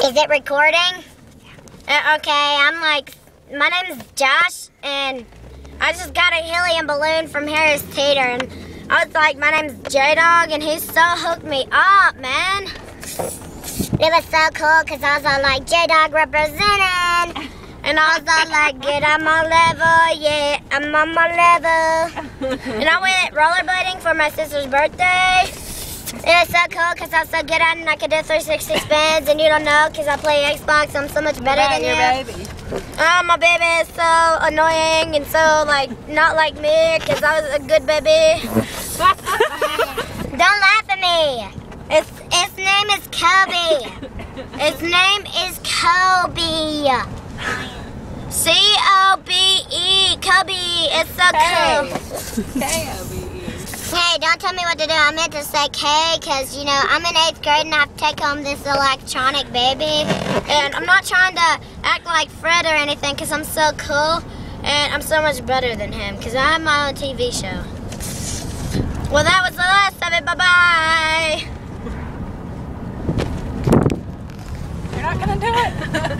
Is it recording? Okay, my name's Josh, and I just got a helium balloon from Harris Teeter, and I was like, my name's J-Dog, and he so hooked me up, man. It was so cool, because I was all like, J-Dog representing. And I was all like, get on my level, yeah, I'm on my level. And I went rollerblading for my sister's birthday. It was so cool because I was so good at it and I could do 360 spins, and you don't know because I play Xbox, I'm so much better than you. Baby. Oh, my baby is so annoying and so, not like me because I was a good baby. Don't laugh at me. Its name is Kobe. Its name is Kobe. C-O-B-E, Kobe. It's so cool. K-O-B-E. Hey, don't tell me what to do. I meant to say K because, I'm in 8th grade and I have to take home this electronic baby. And I'm not trying to act like Fred or anything because I'm so cool and I'm so much better than him because I have my own TV show. Well, that was the last of it. Bye-bye. You're not going to do it?